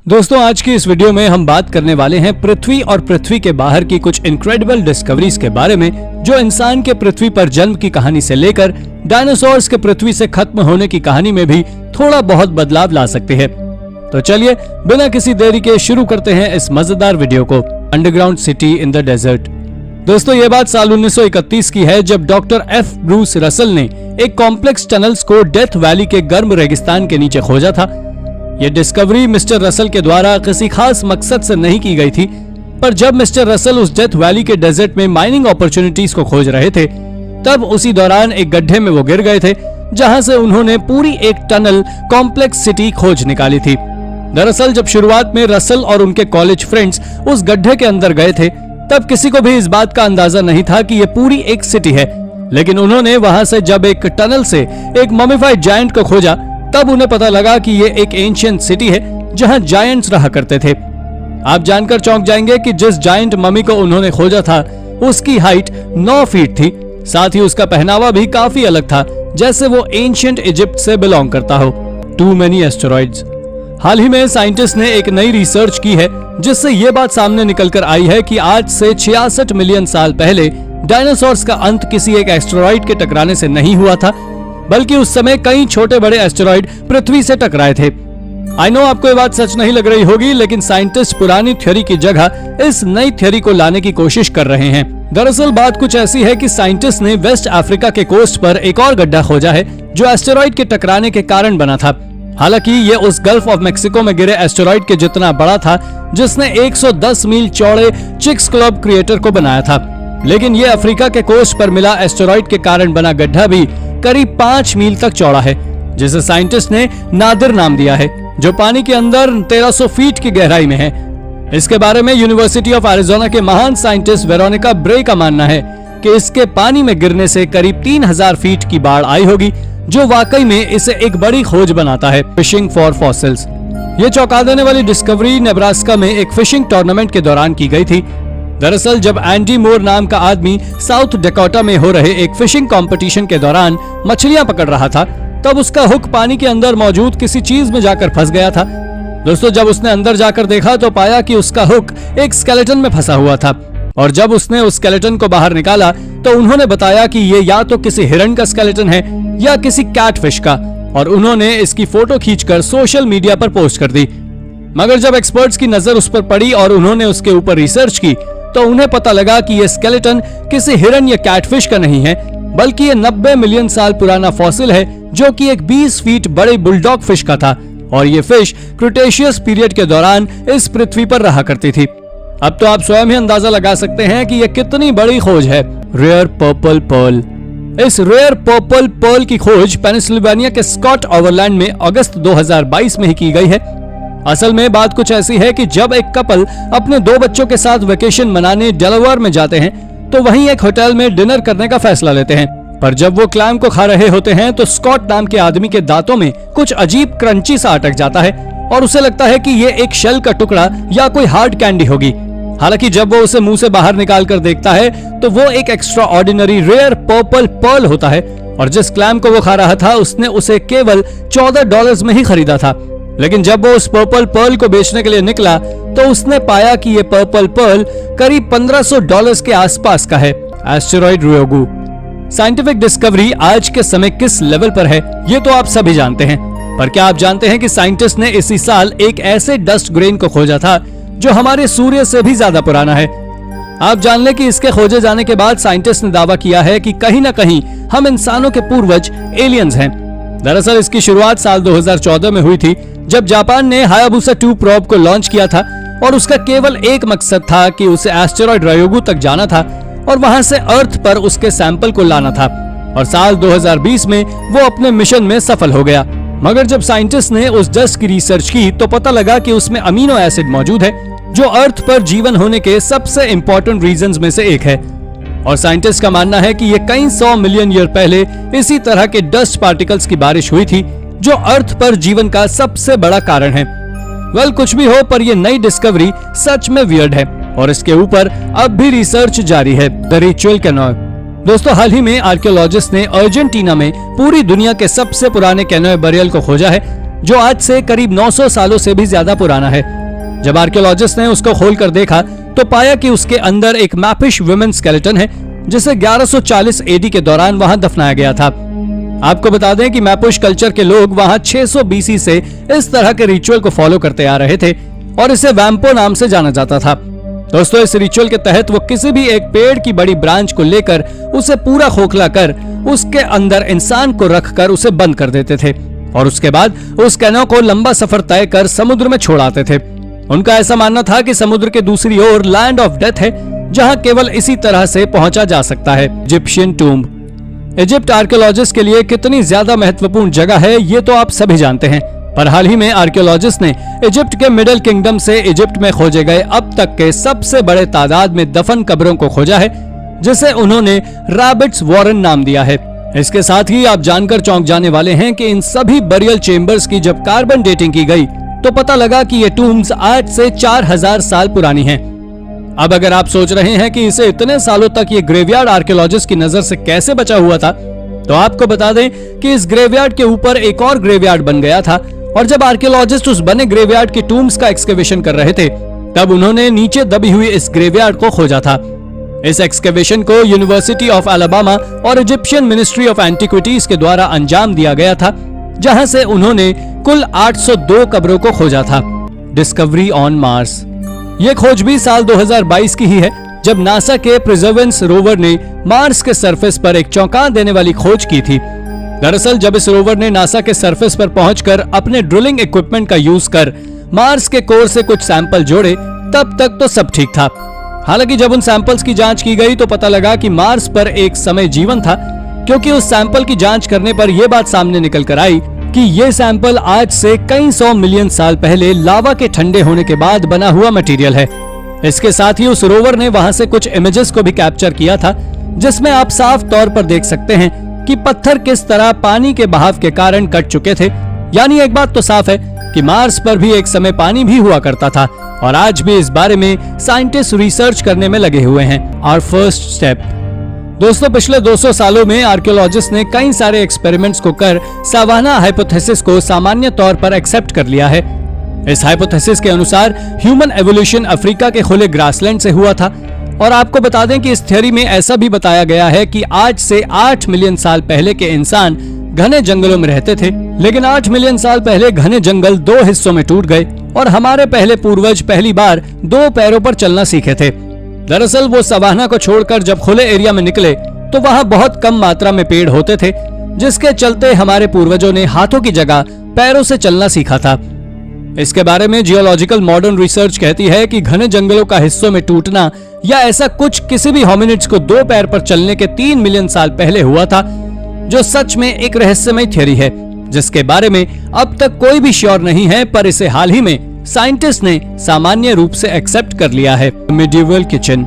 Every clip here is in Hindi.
दोस्तों आज की इस वीडियो में हम बात करने वाले हैं पृथ्वी और पृथ्वी के बाहर की कुछ इनक्रेडिबल डिस्कवरीज के बारे में जो इंसान के पृथ्वी पर जन्म की कहानी से लेकर डायनासोर्स के पृथ्वी से खत्म होने की कहानी में भी थोड़ा बहुत बदलाव ला सकते हैं। तो चलिए बिना किसी देरी के शुरू करते हैं इस मजेदार वीडियो को। Underground city in the desert. दोस्तों ये बात साल 1931 की है जब डॉक्टर एफ ब्रूस रसल ने एक कॉम्प्लेक्स टनल्स को डेथ वैली के गर्म रेगिस्तान के नीचे खोजा था। यह डिस्कवरी मिस्टर रसल के द्वारा किसी खास मकसद से नहीं की गई थी, पर जब मिस्टर रसल उस डेथ वैली के डेजर्ट में माइनिंग अपॉर्चुनिटीज को खोज रहे थे तब उसी दौरान एक गड्ढे में वो गिर गए थे जहां से उन्होंने पूरी एक टनल कॉम्प्लेक्स सिटी खोज निकाली थी। दरअसल जब शुरुआत में रसल और उनके कॉलेज फ्रेंड्स उस गड्ढे के अंदर गए थे तब किसी को भी इस बात का अंदाजा नहीं था कि ये पूरी एक सिटी है, लेकिन उन्होंने वहां से जब एक टनल से एक ममीफाइड जायंट को खोजा तब उन्हें पता लगा कि ये एक एंशिएंट सिटी है जहां जायंट्स रहा करते थे। आप जानकर चौंक जाएंगे कि जिस जायंट ममी को उन्होंने खोजा था उसकी हाइट 9 फीट थी, साथ ही उसका पहनावा भी काफी अलग था, जैसे वो एंशिएंट इजिप्ट से बिलोंग करता हो। Too many asteroids. हाल ही में साइंटिस्ट ने एक नई रिसर्च की है जिससे ये बात सामने निकलकर आई है कि आज से 66 मिलियन साल पहले डायनासोर्स का अंत किसी एक एस्टेरॉइड के टकराने से नहीं हुआ था, बल्कि उस समय कई छोटे बड़े एस्टेरॉइड पृथ्वी से टकराए थे। आई नो आपको ये बात सच नहीं लग रही होगी, लेकिन साइंटिस्ट पुरानी थ्योरी की जगह इस नई थ्योरी को लाने की कोशिश कर रहे हैं। दरअसल बात कुछ ऐसी है कि साइंटिस्ट ने वेस्ट अफ्रीका के कोस्ट पर एक और गड्ढा खोजा है जो एस्टेरॉइड के टकराने के कारण बना था। हालांकि ये उस गल्फ ऑफ मेक्सिको में गिरे एस्टेरॉइड के जितना बड़ा था जिसने 110 मील चौड़े चिक्सक्लॉप क्रिएटर को बनाया था, लेकिन ये अफ्रीका के कोस्ट पर मिला एस्टेरॉइड के कारण बना गड्ढा भी करीब 5 मील तक चौड़ा है, जिसे साइंटिस्ट ने नादिर नाम दिया है, जो पानी के अंदर 1300 फीट की गहराई में है। इसके बारे में यूनिवर्सिटी ऑफ एरिज़ोना के महान साइंटिस्ट वेरोनिका ब्रे का मानना है कि इसके पानी में गिरने से करीब 3000 फीट की बाढ़ आई होगी, जो वाकई में इसे एक बड़ी खोज बनाता है। Fishing for fossils. ये चौंका देने वाली डिस्कवरी नेब्रास्का में एक फिशिंग टूर्नामेंट के दौरान की गई थी। दरअसल जब एंडी मोर नाम का आदमी साउथ डेकोटा में हो रहे एक फिशिंग कंपटीशन के दौरान मछलियां पकड़ रहा था तब उसका हुक पानी के अंदर मौजूद किसी चीज में जाकर फंस गया था। दोस्तों जब उसने अंदर जाकर देखा तो पाया कि उसका हुक एक स्केलेटन में फंसा हुआ था, और जब उसने उस स्केलेटन को बाहर निकाला तो उन्होंने बताया कि ये या तो किसी हिरण का स्केलेटन है या किसी कैटफिश का, और उन्होंने इसकी फोटो खींचकर सोशल मीडिया पर पोस्ट कर दी। मगर जब एक्सपर्ट्स की नजर उस पर पड़ी और उन्होंने उसके ऊपर रिसर्च की तो उन्हें पता लगा कि यह स्केलेटन किसी हिरन या कैटफिश का नहीं है, बल्कि ये 90 मिलियन साल पुराना फॉसिल है जो कि एक 20 फीट बड़े बुलडॉग फिश का था, और ये फिश क्रिटेशियस पीरियड के दौरान इस पृथ्वी पर रहा करती थी। अब तो आप स्वयं ही अंदाजा लगा सकते हैं कि यह कितनी बड़ी खोज है। Rare purple pearl. इस रेयर पर्पल पर्ल की खोज पेनिसिल्वेनिया के स्कॉट ओवरलैंड में अगस्त 2022 में ही की गई है। असल में बात कुछ ऐसी है कि जब एक कपल अपने 2 बच्चों के साथ वेकेशन मनाने डेलावेयर में जाते हैं तो वहीं एक होटल में डिनर करने का फैसला लेते हैं, पर जब वो क्लैम को खा रहे होते हैं तो स्कॉट नाम के आदमी के दांतों में कुछ अजीब क्रंची सा अटक जाता है और उसे लगता है कि ये एक शेल का टुकड़ा या कोई हार्ड कैंडी होगी। हालांकि जब वो उसे मुंह से बाहर निकाल कर देखता है तो वो एक extraordinary rare purple pearl होता है, और जिस क्लैम को वो खा रहा था उसने उसे केवल $14 में ही खरीदा था। लेकिन जब वो उस पर्पल पर्ल को बेचने के लिए निकला तो उसने पाया कि ये पर्पल पर्ल करीब $1500 के आसपास का है। एस्टेरॉइड रियोगु। साइंटिफिक डिस्कवरी आज के समय किस लेवल पर है ये तो आप सभी जानते हैं, पर क्या आप जानते हैं कि साइंटिस्ट ने इसी साल एक ऐसे डस्ट ग्रेन को खोजा था जो हमारे सूर्य से भी ज्यादा पुराना है। आप जान लें कि इसके खोजे जाने के बाद साइंटिस्ट ने दावा किया है कि कहीं ना कहीं हम इंसानों के पूर्वज एलियंस हैं। दरअसल इसकी शुरुआत साल 2014 में हुई थी जब जापान ने हायाबुसा 2 प्रोब को लॉन्च किया था, और उसका केवल एक मकसद था कि उसे एस्टेरॉइड रियोगु तक जाना था और वहां से अर्थ पर उसके सैंपल को लाना था, और साल 2020 में वो अपने मिशन में सफल हो गया। मगर जब साइंटिस्ट ने उस डस्ट की रिसर्च की तो पता लगा कि उसमें अमीनो एसिड मौजूद है जो अर्थ पर जीवन होने के सबसे इंपॉर्टेंट रीजंस में से एक है, और साइंटिस्ट का मानना है कि ये कई 100 मिलियन ईयर पहले इसी तरह के डस्ट पार्टिकल्स की बारिश हुई थी जो अर्थ पर जीवन का सबसे बड़ा कारण है। वेल कुछ भी हो, पर यह नई डिस्कवरी सच में वियर्ड है और इसके ऊपर अब भी रिसर्च जारी है। The ritual canoe. दोस्तों हाल ही में आर्कियोलॉजिस्ट ने अर्जेंटीना में पूरी दुनिया के सबसे पुराने कैनोय बरियल को खोजा है, जो आज से करीब 900 सालों से भी ज्यादा पुराना है। जब आर्कियोलॉजिस्ट ने उसको खोलकर देखा तो पाया कि उसके अंदर एक मैपिश वुमेन स्केलेटन है जिसे 1140 एडी के दौरान वहां दफनाया गया था। आपको बता दें कि मैपुश कल्चर के लोग वहां 600 बीसी से इस तरह के रिचुअल को फॉलो करते आ रहे थे और इसे वैम्पो नाम से जाना जाता था। दोस्तों, इस रिचुअल के तहत वो किसी भी एक पेड़ की बड़ी ब्रांच को लेकर उसे पूरा खोखला कर उसके अंदर इंसान को रखकर उसे बंद कर देते थे और उसके बाद उस कैनो को लंबा सफर तय कर समुद्र में छोड़ आते थे। उनका ऐसा मानना था कि समुद्र के दूसरी ओर लैंड ऑफ डेथ है जहां केवल इसी तरह से पहुंचा जा सकता है। Egyptian tomb. इजिप्ट आर्कियोलॉजिस्ट के लिए कितनी ज्यादा महत्वपूर्ण जगह है ये तो आप सभी जानते हैं, पर हाल ही में आर्कियोलॉजिस्ट ने इजिप्ट के मिडिल किंगडम से इजिप्ट में खोजे गए अब तक के सबसे बड़े तादाद में दफन कब्रों को खोजा है, जिसे उन्होंने रैबिट्स वॉरेन नाम दिया है। इसके साथ ही आप जानकर चौंक जाने वाले हैं कि इन सभी बरियल चेम्बर्स की जब कार्बन डेटिंग की गई तो पता लगा कि ये टूम्स आज से 4000 साल पुरानी हैं। अब अगर आप सोच रहे हैं कि इसे इतने सालों तक ये ग्रेवयार्ड आर्कियोलॉजिस्ट की नजर से कैसे बचा हुआ था, तो आपको बता दें कि इस ग्रेवयार्ड के ऊपर एक और ग्रेवयार्ड बन गया था और जब आर्कियोलॉजिस्ट उस बने ग्रेवयार्ड के टूम्स का एक्सकेवेशन कर रहे थे तब उन्होंने नीचे दबी हुई इस ग्रेवयार्ड को खोजा था। इस एक्सकेवेशन को यूनिवर्सिटी ऑफ अलाबामा और इजिप्शियन मिनिस्ट्री ऑफ एंटिक्विटीज के द्वारा अंजाम दिया गया था, जहां से उन्होंने कुल 802 कब्रों को खोजा था। Discovery on Mars. ये खोज भी साल 2022 की ही है, जब नासा के परसेवरेंस रोवर ने मार्स के सरफेस पर एक चौंका देने वाली खोज की थी। दरअसल जब इस रोवर ने नासा के सरफेस पर पहुंचकर अपने ड्रिलिंग इक्विपमेंट का यूज कर मार्स के कोर से कुछ सैंपल जोड़े, तब तक तो सब ठीक था। हालांकि जब उन सैंपल्स की जांच की गई तो पता लगा कि मार्स पर एक समय जीवन था, क्योंकि उस सैंपल की जांच करने पर यह बात सामने निकल कर आई कि ये सैंपल आज से कई 100 मिलियन साल पहले लावा के ठंडे होने के बाद बना हुआ मटेरियल है। इसके साथ ही उस रोवर ने वहां से कुछ इमेजेस को भी कैप्चर किया था, जिसमें आप साफ तौर पर देख सकते हैं कि पत्थर किस तरह पानी के बहाव के कारण कट चुके थे। यानी एक बात तो साफ है कि मार्स पर भी एक समय पानी भी हुआ करता था और आज भी इस बारे में साइंटिस्ट रिसर्च करने में लगे हुए हैं। Our first step. दोस्तों, पिछले 200 सालों में आर्कियोलॉजिस्ट ने कई सारे एक्सपेरिमेंट्स को कर सावाना हाइपोथेसिस को सामान्य तौर पर एक्सेप्ट कर लिया है। इस हाइपोथेसिस के अनुसार ह्यूमन एवोल्यूशन अफ्रीका के खुले ग्रासलैंड से हुआ था और आपको बता दें कि इस थ्योरी में ऐसा भी बताया गया है कि आज से 8 मिलियन साल पहले के इंसान घने जंगलों में रहते थे, लेकिन 8 मिलियन साल पहले घने जंगल 2 हिस्सों में टूट गए और हमारे पहले पूर्वज पहली बार 2 पैरों पर चलना सीखे थे। दरअसल वो सवाना को छोड़कर जब खुले एरिया में निकले तो वहाँ बहुत कम मात्रा में पेड़ होते थे, जिसके चलते हमारे पूर्वजों ने हाथों की जगह पैरों से चलना सीखा था। इसके बारे में जियोलॉजिकल मॉडर्न रिसर्च कहती है कि घने जंगलों का हिस्सों में टूटना या ऐसा कुछ किसी भी होमिनिड्स को 2 पैर पर चलने के 3 मिलियन साल पहले हुआ था, जो सच में एक रहस्यमय थ्योरी है जिसके बारे में अब तक कोई भी श्योर नहीं है, पर इसे हाल ही में साइंटिस्ट ने सामान्य रूप से एक्सेप्ट कर लिया है। Medieval kitchen.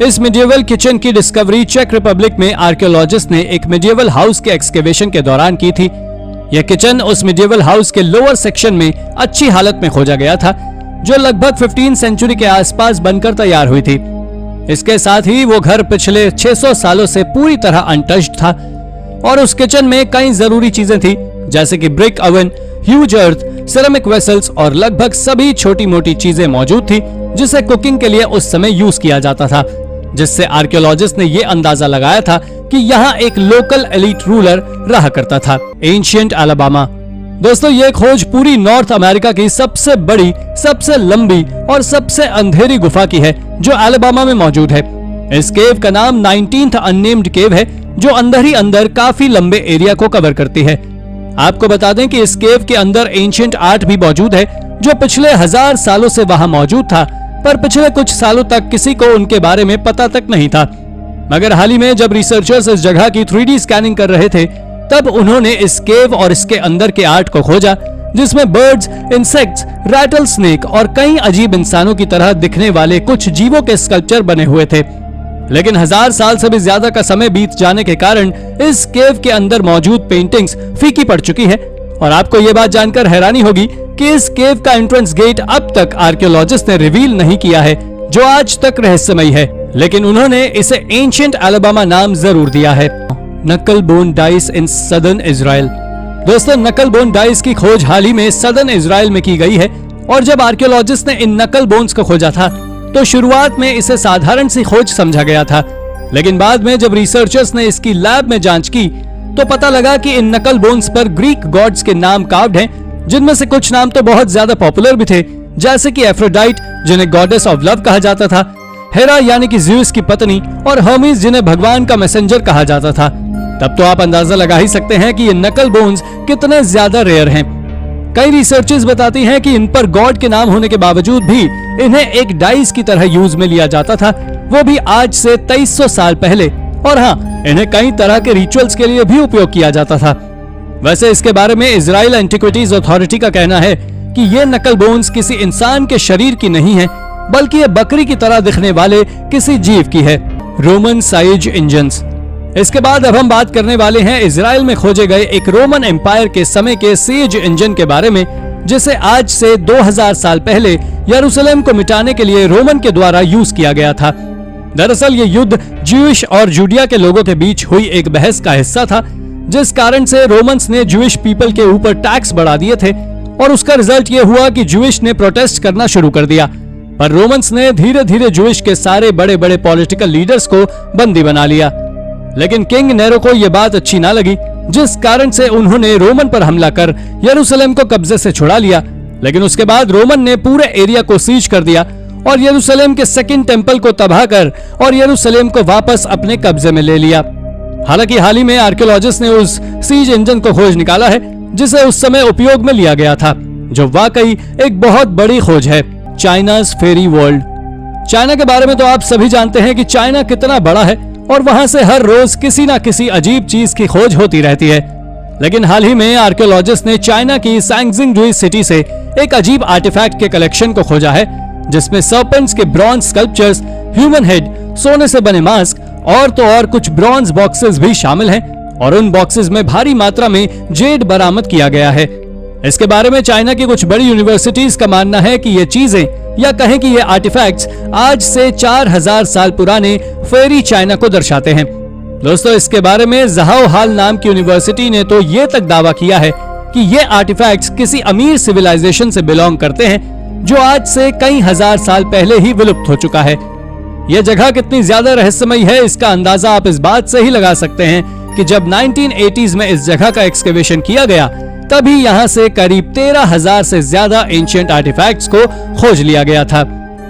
इस मिडिएवल किचन की डिस्कवरी चेक रिपब्लिक में आर्कियोलॉजिस्ट ने एक मिडिएवल हाउस के एक्सकेवेशन के दौरान की थी। यह किचन उस मिडिएवल हाउस के लोअर सेक्शन में अच्छी हालत में खोजा गया था, जो लगभग 15 सेंचुरी के आसपास बनकर तैयार हुई थी। इसके साथ ही वो घर पिछले 600 सालों से पूरी तरह अनटच्ड था और उस किचन में कई जरूरी चीजें थी, जैसे कि ब्रिक ओवन, ह्यूज अर्थ, सिरेमिक वेसल्स और लगभग सभी छोटी मोटी चीजें मौजूद थी जिसे कुकिंग के लिए उस समय यूज किया जाता था, जिससे आर्कियोलॉजिस्ट ने यह अंदाजा लगाया था कि यहाँ एक लोकल एलीट रूलर रहा करता था। Ancient Alabama. दोस्तों, ये खोज पूरी नॉर्थ अमेरिका की सबसे बड़ी, सबसे लंबी और सबसे अंधेरी गुफा की है, जो अलाबामा में मौजूद है। इस केव का नाम 19th अननेम्ड केव है, जो अंदर ही अंदर काफी लंबे एरिया को कवर करती है। आपको बता दें कि इस केव के अंदर एंशिएंट आर्ट भी मौजूद है, जो पिछले 1000 सालों से वहां मौजूद था, पर पिछले कुछ सालों तक किसी को उनके बारे में पता तक नहीं था। मगर हाल ही में जब रिसर्चर्स इस जगह की 3D स्कैनिंग कर रहे थे, तब उन्होंने इस केव और इसके अंदर के आर्ट को खोजा, जिसमें बर्ड्स, इंसेक्ट्स, रैटल स्नेक और कई अजीब इंसानों की तरह दिखने वाले कुछ जीवों के स्कल्पचर बने हुए थे। लेकिन 1000 साल से भी ज्यादा का समय बीत जाने के कारण इस केव के अंदर मौजूद पेंटिंग्स फीकी पड़ चुकी है और आपको ये बात जानकर हैरानी होगी कि इस केव का एंट्रेंस गेट अब तक आर्कियोलॉजिस्ट ने रिवील नहीं किया है, जो आज तक रहस्यमयी है, लेकिन उन्होंने इसे एंशिएंट अलाबामा नाम जरूर दिया है। नक्कल bone dice in southern Israel. दोस्तों, नकल बोन डाइस की खोज हाल ही में सदर्न इजराइल में की गई है और जब आर्कियोलॉजिस्ट ने इन नकल बोन्स को खोजा था तो शुरुआत में इसे साधारण सी खोज समझा गया था, लेकिन बाद में जब रिसर्चर्स ने इसकी लैब में जांच की तो पता लगा कि इन नकल बोन्स पर ग्रीक गॉड्स के नाम कार्व्ड हैं, जिनमें से कुछ नाम तो बहुत ज्यादा पॉपुलर भी थे, जैसे कि एफ्रोडाइट जिन्हें गॉडेस ऑफ लव कहा जाता था, हेरा यानी कि ज़्यूस की पत्नी, और हर्मीज जिन्हें भगवान का मैसेंजर कहा जाता था। तब तो आप अंदाजा लगा ही सकते हैं कि ये नकल बोन्स कितने ज्यादा रेयर हैं। कई रिसर्चेस बताती हैं कि इन पर गॉड के नाम होने के बावजूद भी इन्हें एक डाइस की तरह यूज में लिया जाता था, वो भी आज से 2300 साल पहले। और हाँ, इन्हें कई तरह के रिचुअल्स के लिए भी उपयोग किया जाता था। वैसे इसके बारे में इजराइल एंटिक्विटीज अथॉरिटी का कहना है कि ये नकल बोन्स किसी इंसान के शरीर की नहीं है, बल्कि ये बकरी की तरह दिखने वाले किसी जीव की है। Roman size engines. इसके बाद अब हम बात करने वाले हैं इजराइल में खोजे गए एक रोमन एम्पायर के समय के सेज इंजन के बारे में, जिसे आज से 2000 साल पहले यरूशलेम को मिटाने के लिए रोमन के द्वारा यूज किया गया था। दरअसल ये युद्ध ज्यूइश और जूडिया के लोगों के बीच हुई एक बहस का हिस्सा था, जिस कारण से रोमन्स ने ज्यूइश पीपल के ऊपर टैक्स बढ़ा दिए थे और उसका रिजल्ट ये हुआ कि ज्यूइश ने प्रोटेस्ट करना शुरू कर दिया। पर रोमन्स ने धीरे धीरे ज्यूइश के सारे बड़े बड़े पॉलिटिकल लीडर्स को बंदी बना लिया, लेकिन किंग नेरो को यह बात अच्छी ना लगी, जिस कारण से उन्होंने रोमन पर हमला कर यरूशलेम को कब्जे से छुड़ा लिया। लेकिन उसके बाद रोमन ने पूरे एरिया को सीज कर दिया और यरूशलेम के सेकंड टेंपल को तबाह कर और यरूशलेम को वापस अपने कब्जे में ले लिया। हालांकि हाल ही में आर्कियोलॉजिस्ट ने उस सीज इंजन को खोज निकाला है जिसे उस समय उपयोग में लिया गया था, जो वाकई एक बहुत बड़ी खोज है। चाइनाज फेरी वर्ल्ड। चाइना के बारे में तो आप सभी जानते हैं कि चाइना कितना बड़ा है और वहां से हर रोज किसी ना किसी अजीब चीज की खोज होती रहती है। लेकिन हाल ही में आर्कियोलॉजिस्ट ने चाइना की सैंगजिंगडुई सिटी से एक अजीब आर्टिफैक्ट के कलेक्शन को खोजा है, जिसमें सर्पेंट्स के ब्रॉन्ज स्कल्पचर्स, ह्यूमन हेड, सोने से बने मास्क और तो और कुछ ब्रॉन्ज बॉक्सेस भी शामिल हैं और उन बॉक्सेस में भारी मात्रा में जेड बरामद किया गया है। इसके बारे में चाइना की कुछ बड़ी यूनिवर्सिटीज का मानना है कि ये चीजें या कहें कि ये आर्टिफैक्ट्स आज से 4000 साल पुराने फेरी चाइना को दर्शाते हैं। दोस्तों, इसके बारे में जहाओ हाल नाम की यूनिवर्सिटी ने तो ये तक दावा किया है कि ये आर्टिफैक्ट्स किसी अमीर सिविलाइजेशन से बिलोंग करते हैं जो आज से कई हजार साल पहले ही विलुप्त हो चुका है। यह जगह कितनी ज्यादा रहस्यमयी है, इसका अंदाजा आप इस बात से ही लगा सकते हैं कि जब 1980s में इस जगह का एक्सकेवेशन किया गया तभी यहाँ से करीब 13,000 से ज्यादा एंशिएंट आर्टिफैक्ट्स को खोज लिया गया था।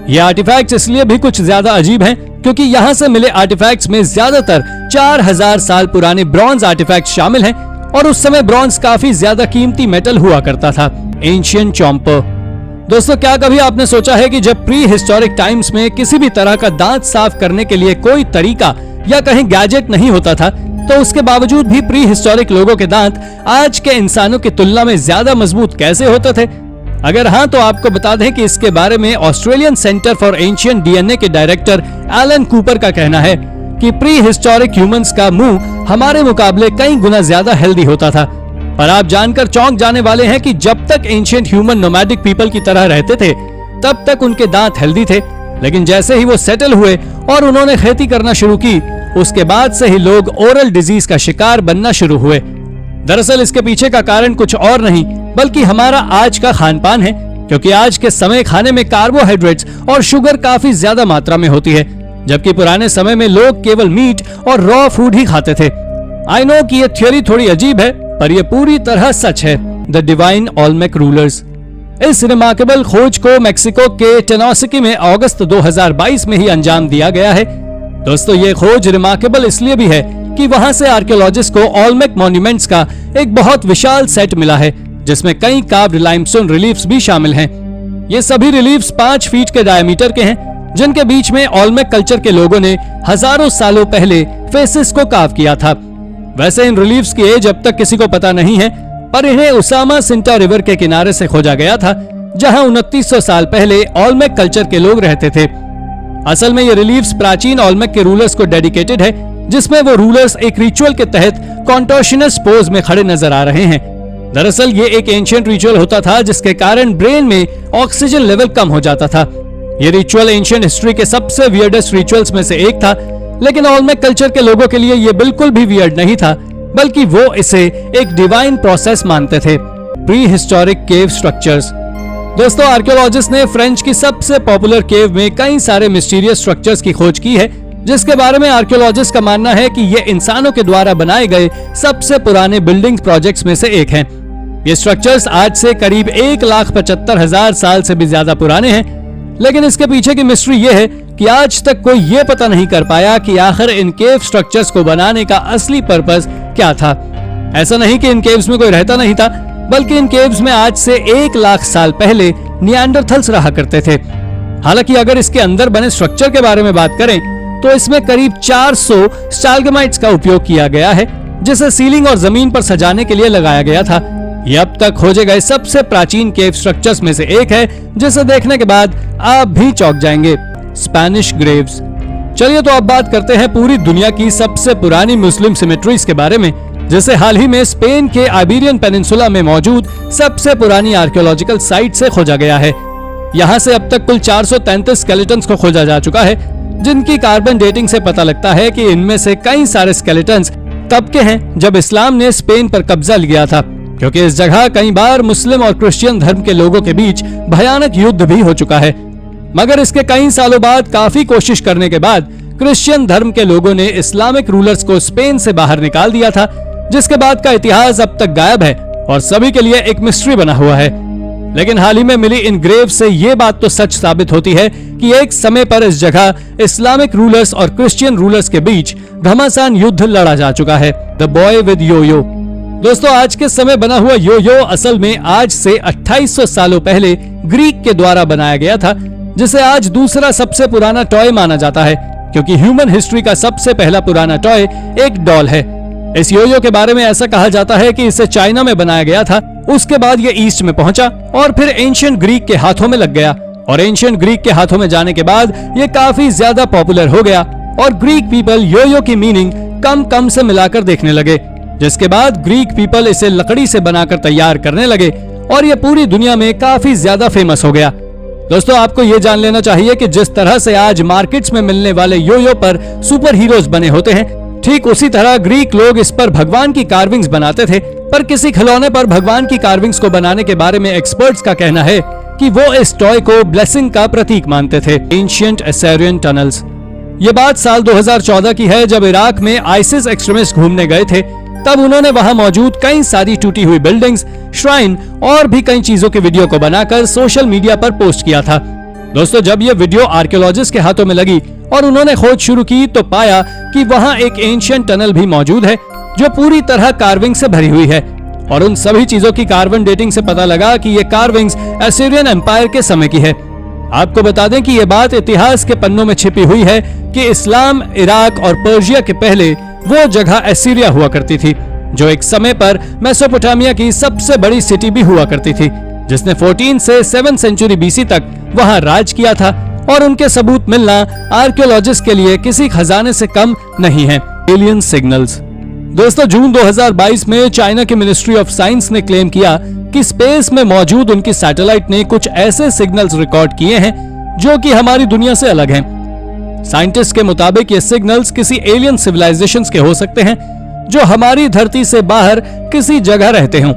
ये आर्टिफैक्ट्स इसलिए भी कुछ ज्यादा अजीब हैं क्योंकि यहाँ से मिले आर्टिफैक्ट्स में ज्यादातर 4000 साल पुराने ब्रॉन्ज आर्टिफैक्ट्स शामिल हैं और उस समय ब्रॉन्ज काफी ज्यादा कीमती मेटल हुआ करता था। एंशिएंट चॉम्पर। दोस्तों, क्या कभी आपने सोचा है कि जब प्री हिस्टोरिक टाइम्स में किसी भी तरह का दांत साफ करने के लिए कोई तरीका या कहीं गैजेट नहीं होता था, तो उसके बावजूद भी प्री हिस्टोरिक लोगों के दांत आज के इंसानों की तुलना में ज्यादा मजबूत कैसे होते थे? अगर हाँ, तो आपको बता दें कि इसके बारे में Australian centre for ancient DNA के डायरेक्टर एलन कूपर का कहना है कि प्री हिस्टोरिक ह्यूमंस का मुंह हमारे मुकाबले कई गुना ज्यादा हेल्दी होता था। पर आप जानकर चौंक जाने वाले हैं कि जब तक एंशिएंट ह्यूमन नोमैडिक पीपल की तरह रहते थे तब तक उनके दांत हेल्दी थे, लेकिन जैसे ही वो सेटल हुए और उन्होंने खेती करना शुरू की, उसके बाद से ही लोग ओरल डिजीज का शिकार बनना शुरू हुए। दरअसल इसके पीछे का कारण कुछ और नहीं बल्कि हमारा आज का खान पान है, क्योंकि आज के समय खाने में कार्बोहाइड्रेट्स और शुगर काफी ज्यादा मात्रा में होती है, जबकि पुराने समय में लोग केवल मीट और रॉ फूड ही खाते थे। आई नो कि ये थ्योरी थोड़ी अजीब है, पर यह पूरी तरह सच है। The divine Olmec rulers. इस रिमार्केबल खोज को मेक्सिको के टेनोसिकी में अगस्त 2022 में ही अंजाम दिया गया है। दोस्तों, ये खोज रिमार्केबल इसलिए भी है कि वहां से आर्कियोलॉजिस्ट को ओल्मेक मॉन्यूमेंट्स का एक बहुत विशाल सेट मिला है, जिसमें कई कार्व्ड लाइमस्टोन रिलीफ्स भी शामिल हैं। ये सभी रिलीफ्स 5 फीट के डायमीटर के हैं, जिनके बीच में ओल्मेक कल्चर के लोगों ने हजारों सालों पहले फेसिस को कार्व किया था। वैसे इन रिलीफ्स की एज अब तक किसी को पता नहीं है, पर इन्हें उसामा सिंटा रिवर के किनारे से खोजा गया था, जहां 2900 साल पहले ओल्मेक कल्चर के लोग रहते थे। असल में ये रिलीफ्स प्राचीन ओल्मेक के रूलर्स को डेडिकेटेड है, जिसमें वो रूलर्स एक रिचुअल के तहत कॉन्टोर्शनस पोज में खड़े नजर आ रहे हैं। दरअसल ये एक एंशिएंट रिचुअल होता था जिसके कारण ब्रेन में ऑक्सीजन लेवल कम हो जाता था। ये रिचुअल एंशिएंट हिस्ट्री के सबसे वियर्डेस्ट रिचुअल्स में से एक था, लेकिन ओल्मेक कल्चर के लोगों के लिए ये बिल्कुल भी वियर्ड नहीं था, बल्कि वो इसे एक डिवाइन प्रोसेस मानते थे। प्री हिस्टोरिक केव स्ट्रक्चर्स। दोस्तों, आर्कियोलॉजिस्ट ने फ्रेंच की सबसे पॉपुलर केव में कई सारे मिस्टीरियस स्ट्रक्चर्स की खोज की है, जिसके बारे में आर्कियोलॉजिस्ट का मानना है कि ये इंसानों के द्वारा बनाए गए सबसे पुराने बिल्डिंग प्रोजेक्ट्स में से एक हैं। ये स्ट्रक्चर्स आज से करीब 1,75,000 साल से भी ज्यादा पुराने हैं, लेकिन इसके पीछे की मिस्ट्री ये है कि आज तक कोई ये पता नहीं कर पाया कि आखिर इन केव स्ट्रक्चर्स को बनाने का असली पर्पस क्या था। ऐसा नहीं कि इन केव्स में कोई रहता नहीं था, बल्कि इन केव्स में आज से 1,00,000 साल पहले निएंडरथल्स रहा करते थे। हालांकि अगर इसके अंदर बने स्ट्रक्चर के बारे में बात करें तो इसमें करीब 400 स्टालगमाइट्स का उपयोग किया गया है, जिसे सीलिंग और जमीन पर सजाने के लिए लगाया गया था। ये अब तक खोजे गए सबसे प्राचीन केव स्ट्रक्चर्स में से एक है, जिसे देखने के बाद आप भी चौंक जाएंगे। Spanish Graves. चलिए तो अब बात करते हैं पूरी दुनिया की सबसे पुरानी मुस्लिम सिमेट्रीज के बारे में, जिसे हाल ही में स्पेन के आइबेरियन पेनिनसुला में मौजूद सबसे पुरानी आर्कियोलॉजिकल साइट से खोजा गया है। यहाँ से अब तक कुल 433 स्केलेटन्स को खोजा जा चुका है, जिनकी कार्बन डेटिंग से पता लगता है कि इनमें से कई सारे स्केलेटन्स तब के हैं जब इस्लाम ने स्पेन पर कब्जा लिया था, क्योंकि इस जगह कई बार मुस्लिम और क्रिश्चियन धर्म के लोगों के बीच भयानक युद्ध भी हो चुका है। मगर इसके कई सालों बाद काफी कोशिश करने के बाद क्रिश्चियन धर्म के लोगों ने इस्लामिक रूलर्स को स्पेन से बाहर निकाल दिया था, जिसके बाद का इतिहास अब तक गायब है और सभी के लिए एक मिस्ट्री बना हुआ है। लेकिन हाल ही में मिली इन ग्रेव से ये बात तो सच साबित होती है कि एक समय पर इस जगह इस्लामिक रूलर्स और क्रिश्चियन रूलर्स के बीच घमासान युद्ध लड़ा जा चुका है। The boy with yo yo. दोस्तों, आज के समय बना हुआ यो-यो असल में आज से 2800 सालों पहले ग्रीक के द्वारा बनाया गया था, जिसे आज दूसरा सबसे पुराना टॉय माना जाता है, क्योंकि ह्यूमन हिस्ट्री का सबसे पहला पुराना टॉय एक डॉल है। इस यो-यो के बारे में ऐसा कहा जाता है कि इसे चाइना में बनाया गया था, उसके बाद ये ईस्ट में पहुंचा और फिर एंशिएंट ग्रीक के हाथों में लग गया, और एंशिएंट ग्रीक के हाथों में जाने के बाद ये काफी ज्यादा पॉपुलर हो गया और ग्रीक पीपल यो-यो की मीनिंग कम कम से मिलाकर देखने लगे, जिसके बाद ग्रीक पीपल इसे लकड़ी से बनाकर तैयार करने लगे और ये पूरी दुनिया में काफी ज्यादा फेमस हो गया। दोस्तों, आपको ये जान लेना चाहिए कि जिस तरह से आज मार्केट्स में मिलने वाले यो-यो पर सुपर हीरोज बने होते हैं, ठीक उसी तरह ग्रीक लोग इस पर भगवान की कार्विंग्स बनाते थे। पर किसी खिलौने पर भगवान की कार्विंग्स को बनाने के बारे में एक्सपर्ट्स का कहना है कि वो इस टॉय को ब्लेसिंग का प्रतीक मानते थे। Ancient Assyrian tunnels. ये बात साल 2014 की है, जब इराक में आइसिस एक्सट्रीमिस्ट घूमने गए थे। तब उन्होंने वहां मौजूद कई सारी टूटी हुई बिल्डिंग्स, श्राइन और भी कई चीजों के वीडियो को बनाकर सोशल मीडिया पर पोस्ट किया था। दोस्तों, जब ये वीडियो आर्कियोलॉजिस्ट के हाथों में लगी और उन्होंने खोज शुरू की तो पाया कि वहां एक एंशिएंट टनल भी मौजूद है, जो पूरी तरह कार्विंग से भरी हुई है, और उन सभी चीजों की कार्बन डेटिंग से पता लगा कि ये कार्विंग्स असीरियन एम्पायर के समय की है। आपको बता दें कि ये बात इतिहास के पन्नों में छिपी हुई है कि इस्लाम, इराक और पर्शिया के पहले वो जगह असीरिया हुआ करती थी, जो एक समय पर मेसोपोटामिया की सबसे बड़ी सिटी भी हुआ करती थी, जिसने 14 से 7 सेंचुरी बीसी तक वहां राज किया था, और उनके सबूत मिलना आर्कियोलॉजिस्ट के लिए किसी खजाने से कम नहीं है। Alien signals. दोस्तों, जून 2022 में चाइना की मिनिस्ट्री ऑफ साइंस ने क्लेम किया कि स्पेस में मौजूद उनकी सैटेलाइट ने कुछ ऐसे सिग्नल्स रिकॉर्ड किए हैं जो कि हमारी दुनिया से अलग हैं। साइंटिस्ट के मुताबिक ये सिग्नल्स किसी एलियन सिविलाइजेशंस के हो सकते हैं जो हमारी धरती से बाहर किसी जगह रहते हों।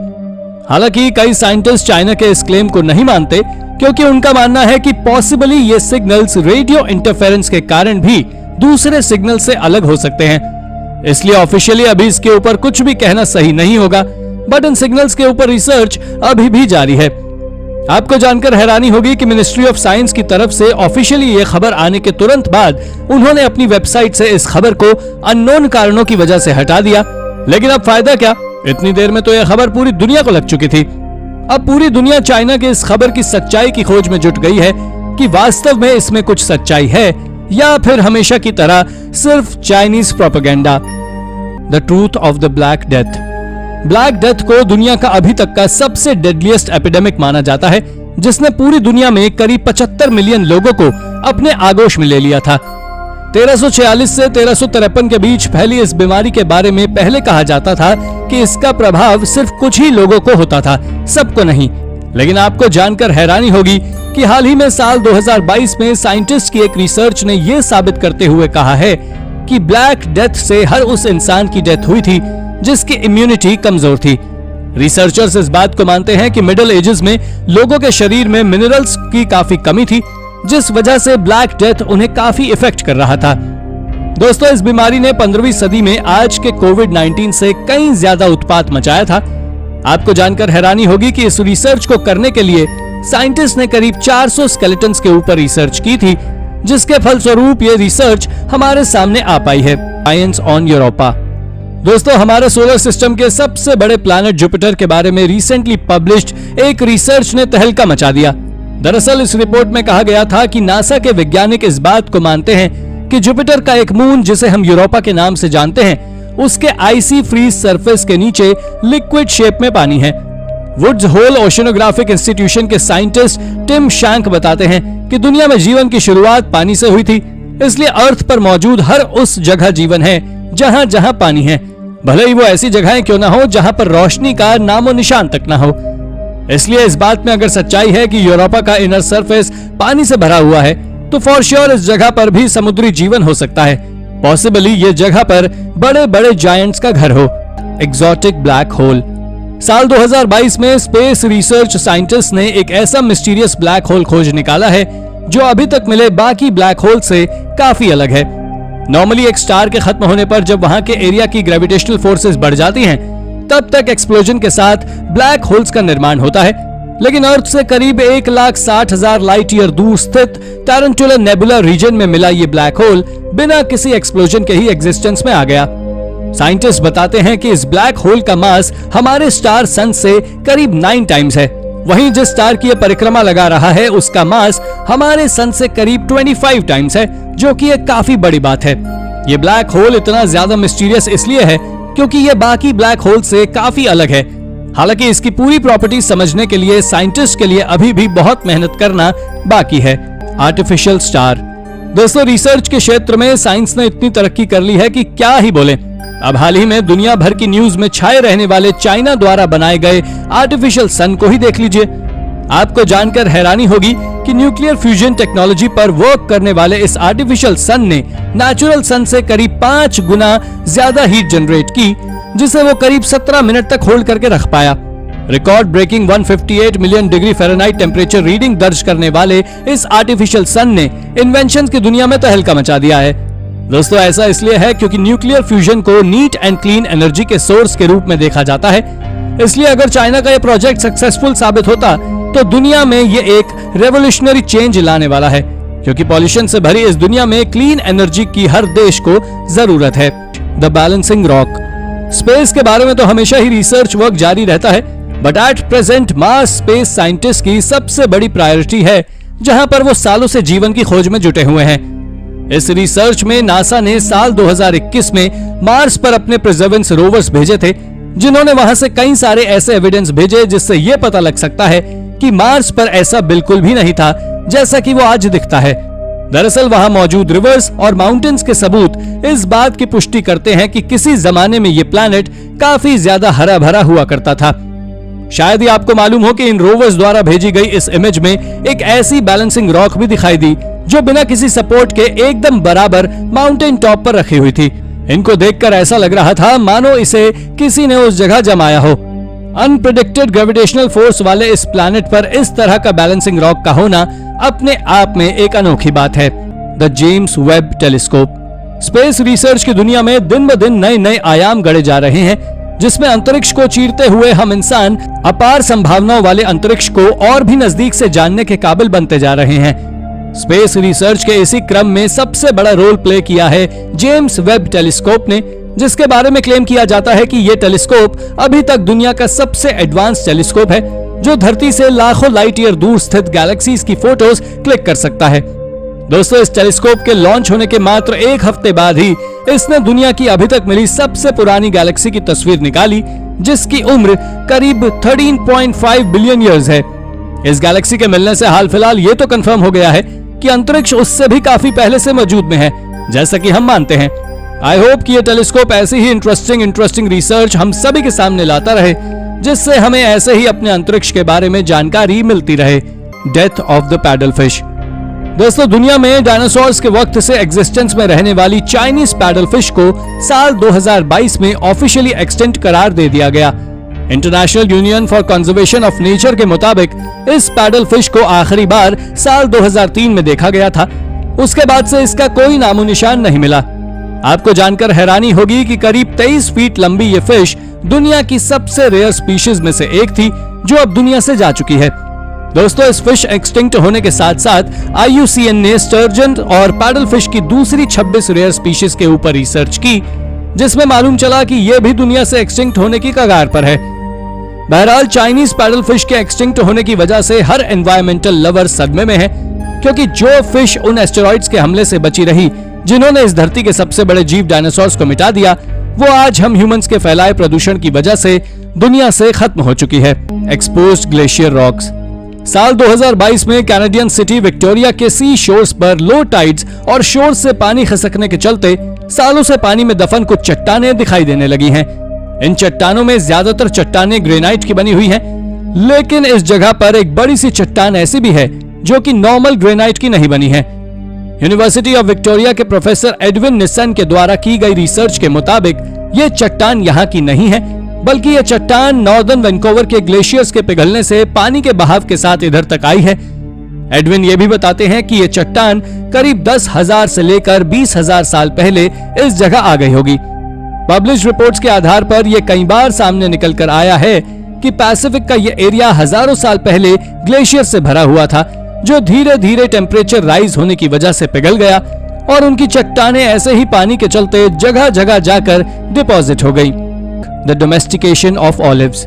हालांकि कई साइंटिस्ट चाइना के इस क्लेम को नहीं मानते, क्योंकि उनका मानना है कि पॉसिबली ये सिग्नल्स रेडियो इंटरफेरेंस के कारण भी दूसरे सिग्नल से अलग हो सकते हैं। इसलिए ऑफिशियली अभी इसके ऊपर कुछ भी कहना सही नहीं होगा, बट इन सिग्नल्स के ऊपर रिसर्च अभी भी जारी है। आपको जानकर हैरानी होगी कि मिनिस्ट्री ऑफ साइंस की तरफ से ऑफिशियली ये खबर आने के तुरंत बाद उन्होंने अपनी वेबसाइट से इस खबर को अननोन कारणों की वजह से हटा दिया। लेकिन अब फायदा क्या, इतनी देर में तो यह खबर पूरी दुनिया को लग चुकी थी। अब पूरी दुनिया चाइना की इस खबर की सच्चाई की खोज में जुट गई है कि वास्तव में इसमें कुछ सच्चाई है या फिर हमेशा की तरह सिर्फ Chinese propaganda. The truth of the black death. Black death को दुनिया का अभी तक का सबसे डेडलीस्ट एपिडेमिक माना जाता है, जिसने पूरी दुनिया में करीब 75 मिलियन लोगों को अपने आगोश में ले लिया था। 1346 से 1353 के बीच फैली इस बीमारी के बारे में पहले कहा जाता था कि इसका प्रभाव सिर्फ कुछ ही लोगों को होता था, सबको नहीं। लेकिन आपको जानकर हैरानी होगी कि हाल ही में साल 2022 में साइंटिस्ट की एक रिसर्च ने यह साबित करते हुए कहा है कि ब्लैक डेथ से हर उस इंसान की डेथ हुई थी जिसकी इम्यूनिटी कमजोर थी। रिसर्चर्स इस बात को मानते हैं कि मिडिल एजेस में लोगों के शरीर में मिनरल्स की काफी कमी थी, जिस वजह से ब्लैक डेथ उन्हें काफी इफेक्ट कर रहा था। दोस्तों, इस बीमारी ने 15वीं सदी में आज के कोविड-19 से कहीं ज्यादा उत्पात मचाया था। आपको जानकर हैरानी होगी कि इस रिसर्च को करने के लिए साइंटिस्ट ने करीब 400 स्केलेटन्स के ऊपर रिसर्च की थी, जिसके फलस्वरूप ये रिसर्च हमारे सामने आ पाई है। Science on Europa. दोस्तों, हमारे सोलर सिस्टम के सबसे बड़े प्लैनेट जुपिटर के बारे में रिसेंटली पब्लिश्ड एक रिसर्च ने तहलका मचा दिया। दरअसल इस रिपोर्ट में कहा गया था कि नासा के वैज्ञानिक इस बात को मानते हैं कि जुपिटर का एक मून, जिसे हम यूरोपा के नाम से जानते हैं, उसके आइसी फ्रीज सरफेस के नीचे लिक्विड शेप में पानी है। वुड्स होल ओशनोग्राफिक इंस्टीट्यूशन के साइंटिस्ट टिम शैंक बताते हैं कि दुनिया में जीवन की शुरुआत पानी से हुई थी, इसलिए अर्थ पर मौजूद हर उस जगह जीवन है जहां जहां पानी है, भले ही वो ऐसी जगहें क्यों ना हो जहां पर रोशनी का नामो निशान तक ना हो। इसलिए इस बात में अगर सच्चाई है कि यूरोपा का इनर सरफेस पानी से भरा हुआ है, तो फॉर श्योर इस जगह पर भी समुद्री जीवन हो सकता है। पॉसिबली ये जगह पर बड़े बड़े जायंट्स का घर हो। Exotic black hole. साल 2022 में स्पेस रिसर्च साइंटिस्ट ने एक ऐसा मिस्टीरियस ब्लैक होल खोज निकाला है जो अभी तक मिले बाकी ब्लैक होल से काफी अलग है। नॉर्मली एक स्टार के खत्म होने पर जब वहां के एरिया की ग्रेविटेशनल फोर्सेस बढ़ जाती हैं, तब तक एक्सप्लोजन के साथ ब्लैक होल्स का निर्माण होता है। लेकिन अर्थ से करीब 1,60,000 लाइट ईयर दूर स्थित टारंटुला नेबुला रीजन में मिला ये ब्लैक होल बिना किसी एक्सप्लोजन के ही एग्जिस्टेंस में आ गया। साइंटिस्ट बताते हैं कि इस ब्लैक होल का मास हमारे स्टार सन से करीब 9 टाइम्स है। वहीं जिस स्टार की ये परिक्रमा लगा रहा है, उसका मास हमारे सन से करीब 25 टाइम्स है, जो कि एक काफी बड़ी बात है। ये ब्लैक होल इतना ज्यादा मिस्टीरियस इसलिए है क्योंकि ये बाकी ब्लैक होल से काफी अलग है। हालांकि इसकी पूरी प्रॉपर्टी समझने के लिए साइंटिस्ट के लिए अभी भी बहुत मेहनत करना बाकी है। Artificial star. दोस्तों, रिसर्च के क्षेत्र में साइंस ने इतनी तरक्की कर ली है कि क्या ही बोले। अब हाल ही में दुनिया भर की न्यूज में छाए रहने वाले चाइना द्वारा बनाए गए आर्टिफिशियल सन को ही देख लीजिए। आपको जानकर हैरानी होगी कि न्यूक्लियर फ्यूजन टेक्नोलॉजी पर वर्क करने वाले इस आर्टिफिशियल सन ने नेचुरल सन से करीब 5 गुना ज्यादा हीट जनरेट की, जिसे वो करीब 17 मिनट तक होल्ड करके रख पाया। Record breaking 158 million degree Fahrenheit temperature reading दर्ज करने वाले इस आर्टिफिशियल सन ने इन्वेंशन की दुनिया में तहलका मचा दिया है। दोस्तों, ऐसा इसलिए है क्योंकि न्यूक्लियर फ्यूजन को नीट एंड क्लीन एनर्जी के सोर्स के रूप में देखा जाता है। इसलिए अगर चाइना का यह प्रोजेक्ट सक्सेसफुल साबित होता तो दुनिया में ये एक रेवोल्यूशनरी चेंज लाने वाला है, क्योंकि पॉल्यूशन से भरी इस दुनिया में क्लीन एनर्जी की हर देश को जरूरत है। The balancing rock. स्पेस के बारे में तो हमेशा ही रिसर्च वर्क जारी रहता है, but at present Mars space scientist की सबसे बड़ी प्रायोरिटी है, जहां पर वो सालों से जीवन की खोज में जुटे हुए हैं। इस रिसर्च में नासा ने साल 2021 में मार्स पर अपने परसेवरेंस रोवर्स भेजे थे, जिन्होंने वहां से कई सारे ऐसे एविडेंस भेजे जिससे यह पता लग सकता है कि मार्स पर ऐसा बिल्कुल भी नहीं था जैसा कि वो आज दिखता है। दरअसल वहां मौजूद रिवर्स और माउंटेन्स के सबूत इस बात की पुष्टि करते हैं कि किसी जमाने में यह प्लैनेट काफी ज्यादा हरा भरा हुआ करता था। शायद ही आपको मालूम हो कि इन रोवर्स द्वारा भेजी गई इस इमेज में एक ऐसी बैलेंसिंग रॉक भी दिखाई दी जो बिना किसी सपोर्ट के एकदम बराबर माउंटेन टॉप पर रखी हुई थी। इनको देखकर ऐसा लग रहा था मानो इसे किसी ने उस जगह जमाया हो। अनप्रेडिक्टेड ग्रेविटेशनल फोर्स वाले इस प्लैनेट पर इस तरह का बैलेंसिंग रॉक का होना अपने आप में एक अनोखी बात है। The James Webb telescope. Space research की दुनिया में दिन ब दिन नए नए आयाम गढ़े जा रहे हैं, जिसमें अंतरिक्ष को चीरते हुए हम इंसान अपार संभावनाओं वाले अंतरिक्ष को और भी नजदीक से जानने के काबिल बनते जा रहे हैं। स्पेस रिसर्च के इसी क्रम में सबसे बड़ा रोल प्ले किया है जेम्स वेब टेलीस्कोप ने, जिसके बारे में क्लेम किया जाता है कि यह टेलीस्कोप अभी तक दुनिया का सबसे एडवांस टेलीस्कोप है, जो धरती से लाखों लाइट ईयर दूर स्थित गैलेक्सीज की फोटोज क्लिक कर सकता है। दोस्तों, इस टेलीस्कोप के लॉन्च होने के मात्र एक हफ्ते बाद ही इसने दुनिया की अभी तक मिली सबसे पुरानी गैलेक्सी की तस्वीर निकाली, जिसकी उम्र करीब 13.5 बिलियन ईयर्स है। इस गैलेक्सी के मिलने से हाल फिलहाल ये तो कंफर्म हो गया है कि अंतरिक्ष उससे भी काफी पहले से मौजूद में है, जैसा कि हम मानते हैं। आई होप कि ये टेलीस्कोप ऐसी ही इंटरेस्टिंग रिसर्च हम सभी के सामने लाता रहे, जिससे हमें ऐसे ही अपने अंतरिक्ष के बारे में जानकारी मिलती रहे। Death of the pedal fish. दोस्तों, दुनिया में डायनासोर्स के वक्त से एग्जिस्टेंस में रहने वाली चाइनीज पैडल फिश को साल 2022 में ऑफिशियली एक्सटिंक्ट करार दे दिया गया। International union for conservation of nature के मुताबिक इस पैडल फिश को आखिरी बार साल 2003 में देखा गया था। उसके बाद से इसका कोई नामो निशान नहीं मिला। आपको जानकर हैरानी होगी कि करीब 23 फीट लंबी ये फिश दुनिया की सबसे रेयर स्पीशीज में से एक थी, जो अब दुनिया से जा चुकी है। दोस्तों, इस फिश एक्सटिंक्ट होने के साथ साथ IUCN ने स्टर्जन और पैडल फिश की दूसरी 26 रेयर स्पीशीज के ऊपर रिसर्च की, जिसमें मालूम चला कि यह भी दुनिया से एक्सटिंक्ट होने की कगार पर है। बहरहाल, चाइनीज पैडल फिश के एक्सटिंक्ट होने की वजह से हर एनवायरमेंटल लवर सदमे में है, क्योंकि जो फिश उन एस्टेरॉइड्स के हमले से बची रही जिन्होंने इस धरती के सबसे बड़े जीव डायनासोर्स को मिटा दिया, वो आज हम ह्यूमंस के फैलाए प्रदूषण की वजह से दुनिया से खत्म हो चुकी है। Exposed glacier rocks. साल 2022 में कैनेडियन सिटी विक्टोरिया के सी शोर्स पर लो टाइड्स और शोर से पानी खिसकने के चलते सालों से पानी में दफन कुछ चट्टानें दिखाई देने लगी हैं। इन चट्टानों में ज्यादातर चट्टानें ग्रेनाइट की बनी हुई हैं, लेकिन इस जगह पर एक बड़ी सी चट्टान ऐसी भी है जो कि नॉर्मल ग्रेनाइट की नहीं बनी है। यूनिवर्सिटी ऑफ विक्टोरिया के प्रोफेसर एडविन निसन के द्वारा की गई रिसर्च के मुताबिक ये चट्टान यहाँ की नहीं है, बल्कि ये चट्टान नॉर्दर्न वैंकूवर के ग्लेशियर्स के पिघलने से पानी के बहाव के साथ इधर तक आई है। एडविन ये भी बताते हैं कि ये चट्टान करीब 10,000 से लेकर 20,000 साल पहले इस जगह आ गई होगी। पब्लिश रिपोर्ट्स के आधार पर यह कई बार सामने निकल कर आया है कि पैसिफिक का ये एरिया हजारों साल पहले ग्लेशियर से भरा हुआ था, जो धीरे धीरे टेम्परेचर राइज होने की वजह से पिघल गया और उनकी चट्टानें ऐसे ही पानी के चलते जगह जगह जाकर डिपॉजिट हो गई। The domestication of olives.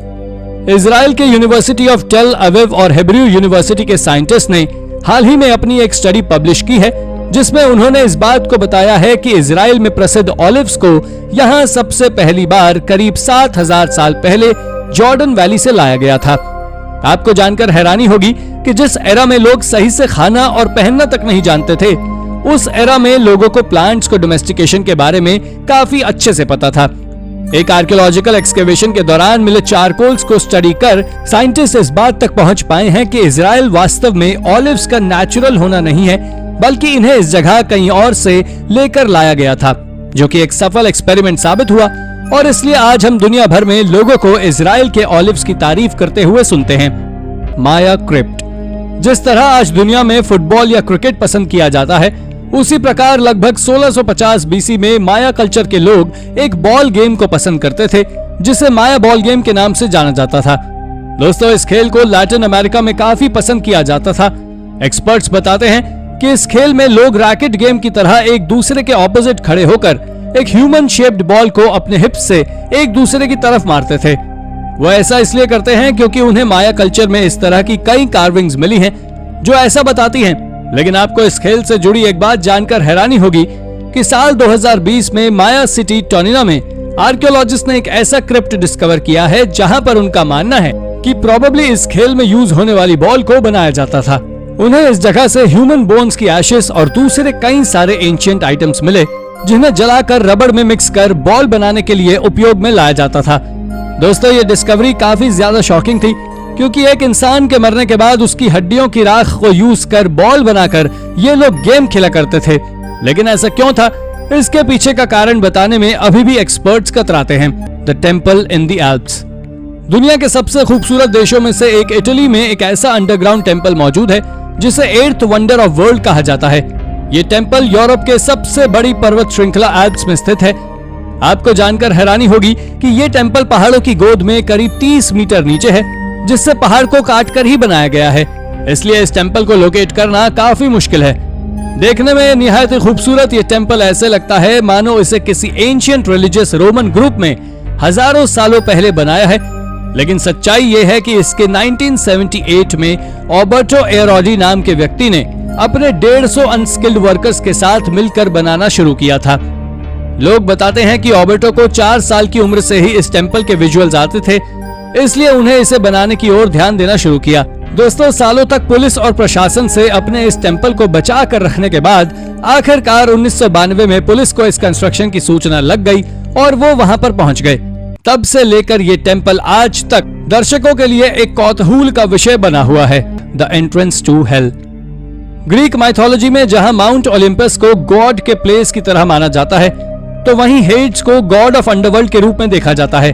Israel के यूनिवर्सिटी ऑफ टेल अविव और हेब्रू यूनिवर्सिटी के साइंटिस्ट ने हाल ही में अपनी एक स्टडी पब्लिश की है, जिसमें उन्होंने इस बात को बताया है कि इजराइल में प्रसिद्ध ऑलिव्स को यहाँ सबसे पहली बार करीब 7,000 साल पहले जॉर्डन वैली से लाया गया था। आपको जानकर हैरानी होगी कि जिस एरा में लोग सही से खाना और पहनना तक नहीं जानते थे, उस एरा में लोगों को प्लांट्स को डोमेस्टिकेशन के बारे में काफी अच्छे से पता था। एक आर्कियोलॉजिकल एक्सकेवेशन के दौरान मिले चारकोल्स को स्टडी कर साइंटिस्ट इस बात तक पहुंच पाए हैं कि इजराइल वास्तव में ऑलिव्स का नेचुरल होना नहीं है, बल्कि इन्हें इस जगह कहीं और से लेकर लाया गया था, जो कि एक सफल एक्सपेरिमेंट साबित हुआ। और इसलिए आज हम दुनिया भर में लोगों को इजराइल के ऑलिव्स की तारीफ करते हुए सुनते हैं। माया क्रिप्ट। जिस तरह आज दुनिया में फुटबॉल या क्रिकेट पसंद किया जाता है, उसी प्रकार लगभग 1650 बीसी में माया कल्चर के लोग एक बॉल गेम को पसंद करते थे, जिसे माया बॉल गेम के नाम से जाना जाता था। दोस्तों, इस खेल को लैटिन अमेरिका में काफी पसंद किया जाता था। एक्सपर्ट्स बताते हैं कि इस खेल में लोग रैकेट गेम की तरह एक दूसरे के ऑपोजिट खड़े होकर एक ह्यूमन शेप्ड बॉल को अपने हिप्स से एक दूसरे की तरफ मारते थे। वो ऐसा इसलिए करते हैं क्योंकि उन्हें माया कल्चर में इस तरह की कई कार्विंग्स मिली हैं जो ऐसा बताती हैं। लेकिन आपको इस खेल से जुड़ी एक बात जानकर हैरानी होगी कि साल 2020 में माया सिटी टोनिना में आर्कियोलॉजिस्ट ने एक ऐसा क्रिप्ट डिस्कवर किया है जहां पर उनका मानना है कि प्रोबेबली इस खेल में यूज होने वाली बॉल को बनाया जाता था। उन्हें इस जगह से ह्यूमन बोन्स की एशेस और दूसरे कई सारे एंशिएंट आइटम्स मिले, जिन्हें जलाकर रबड़ में मिक्स कर बॉल बनाने के लिए उपयोग में लाया जाता था। दोस्तों, ये डिस्कवरी काफी ज्यादा शॉकिंग थी, क्योंकि एक इंसान के मरने के बाद उसकी हड्डियों की राख को यूज कर बॉल बनाकर ये लोग गेम खेला करते थे। लेकिन ऐसा क्यों था, इसके पीछे का कारण बताने में अभी भी एक्सपर्ट्स कतराते हैं। The temple in the Alps. दुनिया के सबसे खूबसूरत देशों में से एक इटली में एक ऐसा अंडरग्राउंड टेम्पल मौजूद है जिसे 8th वंडर ऑफ वर्ल्ड कहा जाता है। ये टेम्पल यूरोप के सबसे बड़ी पर्वत श्रृंखला एल्प्स में स्थित है। आपको जानकर हैरानी होगी कि ये टेम्पल पहाड़ों की गोद में करीब 30 मीटर नीचे है, जिससे पहाड़ को काटकर ही बनाया गया है। इसलिए इस टेम्पल को लोकेट करना काफी मुश्किल है। देखने में निहायत खूबसूरत ये टेम्पल ऐसे लगता है मानो इसे किसी एंशिएंट रिलीजियस रोमन ग्रुप में हजारों सालों पहले बनाया है। लेकिन सच्चाई ये है कि इसके 1978 में ऑबर्टो एरोडी नाम के व्यक्ति ने अपने 150 अनस्किल्ड वर्कर्स के साथ मिलकर बनाना शुरू किया था। लोग बताते हैं कि ऑबर्टो को 4 साल की उम्र से ही इस टेम्पल के विजुअल्स आते थे, इसलिए उन्हें इसे बनाने की ओर ध्यान देना शुरू किया। दोस्तों, सालों तक पुलिस और प्रशासन से अपने इस टेम्पल को बचा कर रखने के बाद आखिरकार 1992 में पुलिस को इस कंस्ट्रक्शन की सूचना लग गई और वो वहां पर पहुंच गए। तब से लेकर ये टेम्पल आज तक दर्शकों के लिए एक कौतूहल का विषय बना हुआ है। The entrance to hell. Greek mythology में जहां माउंट ओलंपस को गॉड के प्लेस की तरह माना जाता है, तो वहीं हेड्स को गॉड ऑफ अंडरवर्ल्ड के रूप में देखा जाता है।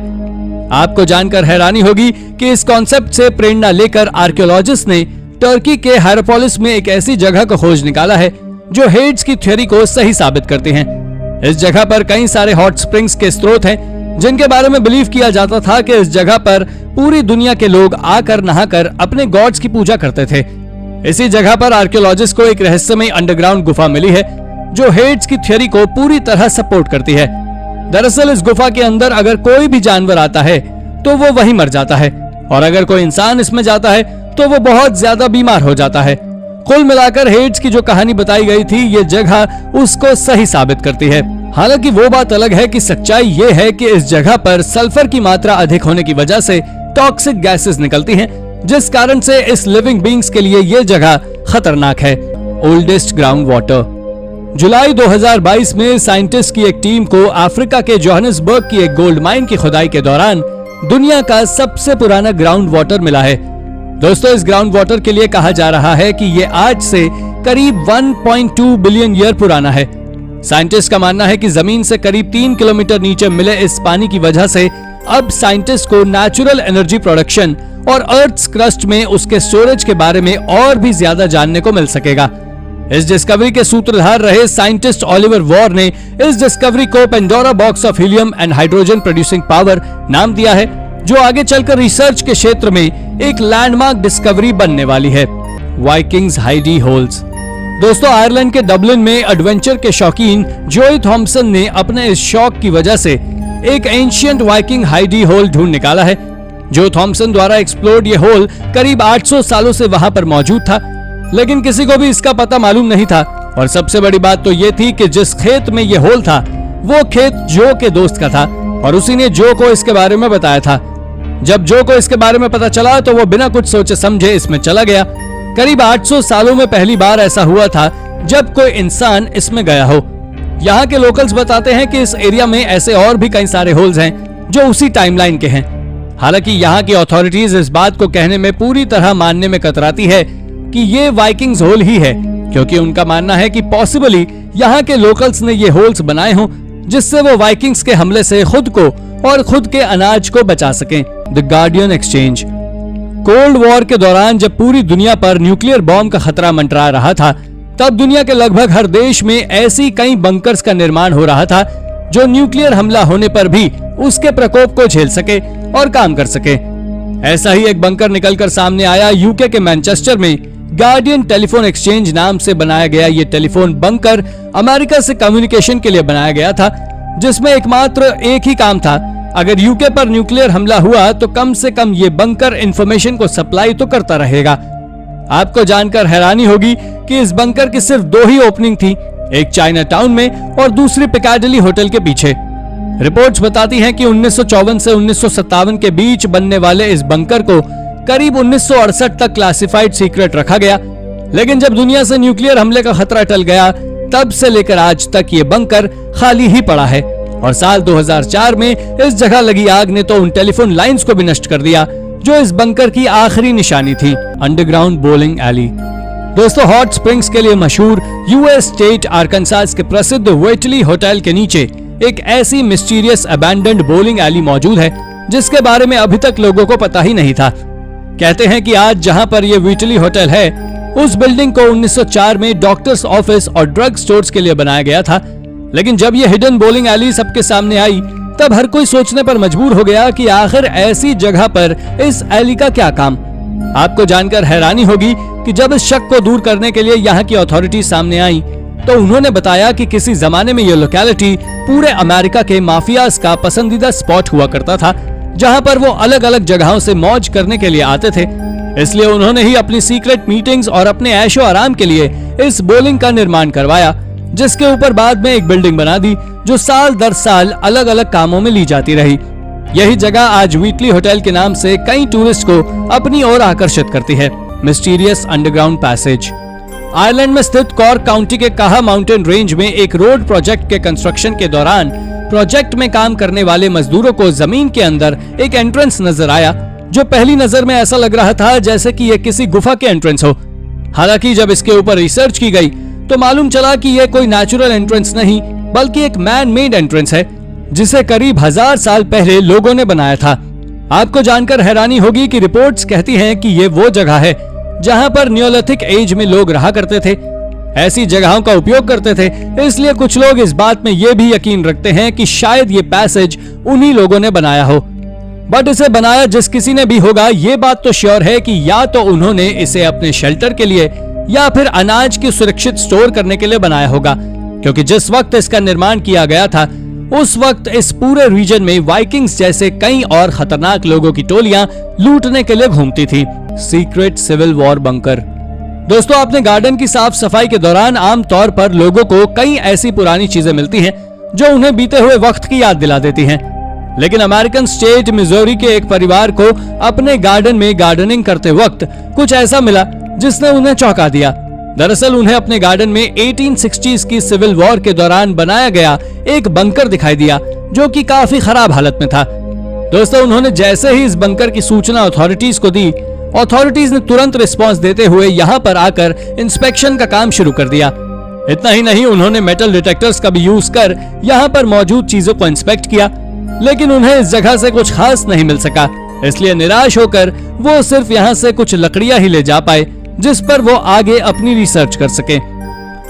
आपको जानकर हैरानी होगी कि इस कॉन्सेप्ट से प्रेरणा लेकर आर्कियोलॉजिस्ट ने टर्की के हायरोपोलिस में एक ऐसी जगह को खोज निकाला है जो हेड्स की थ्योरी को सही साबित करती है। इस जगह पर कई सारे हॉट स्प्रिंग्स के स्रोत हैं, जिनके बारे में बिलीव किया जाता था कि इस जगह पर पूरी दुनिया के लोग आकर नहाकर अपने गॉड्स की पूजा करते थे। इसी जगह पर आर्कियोलॉजिस्ट को एक रहस्यमय अंडरग्राउंड गुफा मिली है जो हेड्स की थ्योरी को पूरी तरह सपोर्ट करती है। दरअसल इस गुफा के अंदर अगर कोई भी जानवर आता है तो वो वहीं मर जाता है, और अगर कोई इंसान इसमें जाता है तो वो बहुत ज्यादा बीमार हो जाता है। कुल मिलाकर हेड्स की जो कहानी बताई गई थी, ये जगह उसको सही साबित करती है। हालांकि वो बात अलग है कि सच्चाई ये है कि इस जगह पर सल्फर की मात्रा अधिक होने की वजह से टॉक्सिक गैसेस निकलती हैं, जिस कारण से इस लिविंग बीइंग्स के लिए ये जगह खतरनाक है। Oldest ground water. जुलाई 2022 में साइंटिस्ट की एक टीम को अफ्रीका के जोहानिसबर्ग की एक गोल्ड माइन की खुदाई के दौरान दुनिया का सबसे पुराना ग्राउंड वाटर मिला है। दोस्तों, इस ग्राउंड वाटर के लिए कहा जा रहा है कि ये आज से करीब 1.2 बिलियन ईयर पुराना है। साइंटिस्ट का मानना है कि जमीन से करीब 3 किलोमीटर नीचे मिले इस पानी की वजह से अब साइंटिस्ट को नेचुरल एनर्जी प्रोडक्शन और अर्थ क्रस्ट में उसके स्टोरेज के बारे में और भी ज्यादा जानने को मिल सकेगा। इस डिस्कवरी के सूत्रधार रहे साइंटिस्ट ओलिवर वॉर ने इस डिस्कवरी को Pandora box of helium and hydrogen producing power नाम दिया है, जो आगे चलकर रिसर्च के क्षेत्र में एक लैंडमार्क डिस्कवरी बनने वाली है। Vikings Heidi holes. दोस्तों, आयरलैंड के डबलिन में एडवेंचर के शौकीन जोई थॉम्पसन ने अपने इस शौक की वजह से एक एंशिएंट वाइकिंग हाइडी होल ढूंढ निकाला है। जो थॉम्पसन द्वारा एक्सप्लोर्ड ये होल करीब 800 सालों से वहां पर मौजूद था, लेकिन किसी को भी इसका पता मालूम नहीं था। और सबसे बड़ी बात तो ये थी कि जिस खेत में ये होल था वो खेत जो के दोस्त का था, और उसी ने जो को इसके बारे में बताया था। जब जो को इसके बारे में पता चला तो वो बिना कुछ सोचे समझे इसमें चला गया। करीब 800 सालों में पहली बार ऐसा हुआ था जब कोई इंसान इसमें गया हो। यहाँ के लोकल्स बताते हैं कि इस एरिया में ऐसे और भी कई सारे होल्स हैं जो उसी टाइमलाइन के हैं। हालांकि यहाँ की अथॉरिटीज इस बात को कहने में पूरी तरह मानने में कतराती है कि ये वाइकिंग्स होल ही है, क्योंकि उनका मानना है कि पॉसिबली यहाँ के लोकल्स ने ये होल्स बनाए हों जिससे वो वाइकिंग्स के हमले से खुद को और खुद के अनाज को बचा सकें। The guardian exchange. Cold war के दौरान जब पूरी दुनिया पर न्यूक्लियर बॉम्ब का खतरा मंडरा रहा था, तब दुनिया के लगभग हर देश में ऐसी कई बंकर्स का निर्माण हो रहा था जो न्यूक्लियर हमला होने पर भी उसके प्रकोप को झेल सके और काम कर सके। ऐसा ही एक बंकर निकलकर सामने आया यूके के मैनचेस्टर में। गार्डियन टेलीफोन एक्सचेंज नाम से बनाया गया ये टेलीफोन बंकर अमेरिका से कम्युनिकेशन के लिए बनाया गया था, जिसमें एकमात्र एक ही काम था, अगर यूके पर न्यूक्लियर हमला हुआ तो कम से कम ये बंकर इंफॉर्मेशन को सप्लाई तो करता रहेगा। आपको जानकर हैरानी होगी कि इस बंकर की सिर्फ 2 ही ओपनिंग थी, एक चाइना टाउन में और दूसरी पिकाडेली होटल के पीछे। रिपोर्ट्स बताती हैं कि 1954 से 1957 के बीच बनने वाले इस बंकर को करीब 1968 तक क्लासिफाइड सीक्रेट रखा गया, लेकिन जब दुनिया से न्यूक्लियर हमले का खतरा टल गया तब से लेकर आज तक ये बंकर खाली ही पड़ा है। और साल 2004 में इस जगह लगी आग ने तो उन टेलीफोन लाइंस को भी नष्ट कर दिया जो इस बंकर की आखिरी निशानी थी। Underground bowling alley. दोस्तों, हॉट स्प्रिंग्स के लिए मशहूर यूएस स्टेट आर्कनसास के प्रसिद्ध वेटली होटल के नीचे एक ऐसी मिस्टीरियस अबैंडन्ड बोलिंग एली मौजूद है जिसके बारे में अभी तक लोगों को पता ही नहीं था। कहते हैं कि आज जहां पर यह वेटली होटल है, उस बिल्डिंग को 1904 में डॉक्टर्स ऑफिस और ड्रग स्टोर्स के लिए बनाया गया था, लेकिन जब यह हिडन बोलिंग एली सबके सामने आई तब हर कोई सोचने पर मजबूर हो गया कि आखिर ऐसी जगह पर इस एली का क्या काम। आपको जानकर हैरानी होगी कि जब इस शक को दूर करने के लिए यहाँ की अथॉरिटी सामने आई तो उन्होंने बताया कि किसी जमाने में यह लोकेलिटी पूरे अमेरिका के माफियाज का पसंदीदा स्पॉट हुआ करता था, जहां पर वो अलग अलग जगहों से मौज करने के लिए आते थे। इसलिए उन्होंने ही अपनी सीक्रेट मीटिंग्स और अपने ऐशो आराम के लिए इस बोलिंग का निर्माण करवाया, जिसके ऊपर बाद में एक बिल्डिंग बना दी जो साल दर साल अलग अलग कामों में ली जाती रही। यही जगह आज व्हीटली होटल के नाम से कई टूरिस्ट को अपनी ओर आकर्षित करती है। Mysterious underground passage. आयरलैंड में स्थित कॉर्क काउंटी के काहा माउंटेन रेंज में एक रोड प्रोजेक्ट के कंस्ट्रक्शन के दौरान प्रोजेक्ट में काम करने वाले मजदूरों को जमीन के अंदर एक एंट्रेंस नजर आया, जो पहली नजर में ऐसा लग रहा था जैसे कि यह किसी गुफा के एंट्रेंस हो। हालांकि जब इसके ऊपर रिसर्च की गई तो मालूम चला कि यह कोई नेचुरल एंट्रेंस नहीं बल्कि एक मैन मेड एंट्रेंस है जिसे करीब 1000 साल पहले लोगों ने बनाया था। आपको जानकर हैरानी होगी कि रिपोर्ट्स कहती हैं कि ये वो जगह है जहां पर नियोलिथिक एज में लोग रहा करते थे, ऐसी जगहों का उपयोग करते थे। इसलिए कुछ लोग इस बात में ये भी यकीन रखते हैं कि शायद ये पैसेज उन्हीं लोगों ने बनाया हो। बट इसे बनाया जिस किसी ने भी होगा, ये बात तो श्योर है कि या तो उन्होंने इसे अपने शेल्टर के लिए या फिर अनाज की सुरक्षित स्टोर करने के लिए बनाया होगा, क्योंकि जिस वक्त इसका निर्माण किया गया था उस वक्त इस पूरे रीजन में वाइकिंग्स जैसे कई और खतरनाक लोगों की टोलियां लूटने के लिए घूमती थी। Secret civil war bunker. दोस्तों, अपने गार्डन की साफ सफाई के दौरान आमतौर पर लोगों को कई ऐसी पुरानी चीजें मिलती हैं जो उन्हें बीते हुए वक्त की याद दिला देती हैं। लेकिन अमेरिकन स्टेट मिजोरी के एक परिवार को अपने गार्डन में गार्डनिंग करते वक्त कुछ ऐसा मिला जिसने उन्हें चौंका दिया। दरअसल उन्हें अपने गार्डन में 1860s की सिविल वॉर के दौरान बनाया गया एक बंकर दिखाई दिया जो कि काफी खराब हालत में था। दोस्तों, उन्होंने जैसे ही इस बंकर की सूचना अथॉरिटीज को दी, अथॉरिटीज ने तुरंत रिस्पांस देते हुए यहाँ पर आकर इंस्पेक्शन का काम शुरू कर दिया। इतना ही नहीं, उन्होंने मेटल डिटेक्टर्स का भी यूज कर यहाँ पर मौजूद चीजों को इंस्पेक्ट किया, लेकिन उन्हें इस जगह से कुछ खास नहीं मिल सका। इसलिए निराश होकर वो सिर्फ यहाँ से कुछ लकड़ियां ही ले जा पाए जिस पर वो आगे अपनी रिसर्च कर सके।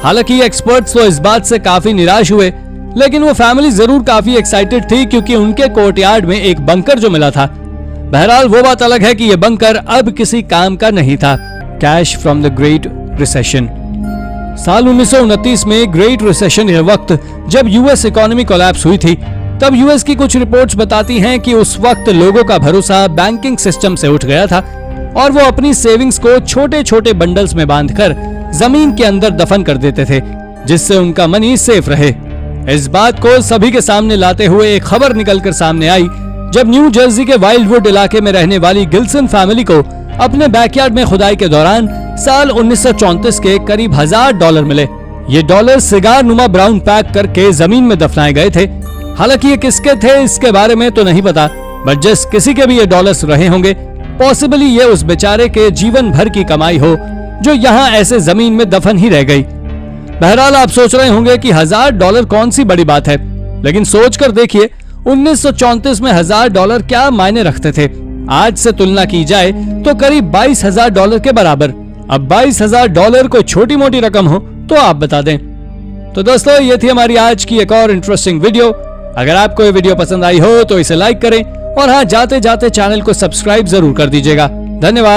हालांकि एक्सपर्ट्स तो इस बात से काफी निराश हुए, लेकिन वो फैमिली जरूर काफी एक्साइटेड थी क्योंकि उनके कोर्टयार्ड में एक बंकर जो मिला था। बहरहाल वो बात अलग है कि ये बंकर अब किसी काम का नहीं था। Cash from the great recession. साल 1929 में ग्रेट रिसेशन के वक्त जब यूएस इकोनॉमी कोलैप्स हुई थी, तब यूएस की कुछ रिपोर्ट्स बताती हैं कि उस वक्त लोगों का भरोसा बैंकिंग सिस्टम से उठ गया था और वो अपनी सेविंग्स को छोटे छोटे बंडल्स में बांधकर जमीन के अंदर दफन कर देते थे जिससे उनका मनी सेफ रहे। इस बात को सभी के सामने लाते हुए एक खबर निकलकर सामने आई जब न्यू जर्सी के वाइल्डवुड इलाके में रहने वाली गिल्सन फैमिली को अपने बैकयार्ड में खुदाई के दौरान साल 1934 के करीब $1000 मिले। ये डॉलर सिगार नुमा ब्राउन पैक करके जमीन में दफनाए गए थे। हालांकि ये किसके थे इसके बारे में तो नहीं पता, बट जिस किसी के भी ये डॉलर्स रहे होंगे, पॉसिबली ये उस बेचारे के जीवन भर की कमाई हो जो यहाँ ऐसे जमीन में दफन ही रह गई। बहरहाल आप सोच रहे होंगे कि $1000 कौन सी बड़ी बात है, लेकिन सोच कर देखिए 1934 में $1000 क्या मायने रखते थे। आज से तुलना की जाए तो करीब $22,000 के बराबर। अब $22,000 कोई छोटी मोटी रकम हो तो आप बता दें। तो दोस्तों, ये थी हमारी आज की एक और इंटरेस्टिंग वीडियो। अगर आपको ये वीडियो पसंद आई हो तो इसे लाइक करें और हाँ, जाते जाते चैनल को सब्सक्राइब जरूर कर दीजिएगा। धन्यवाद।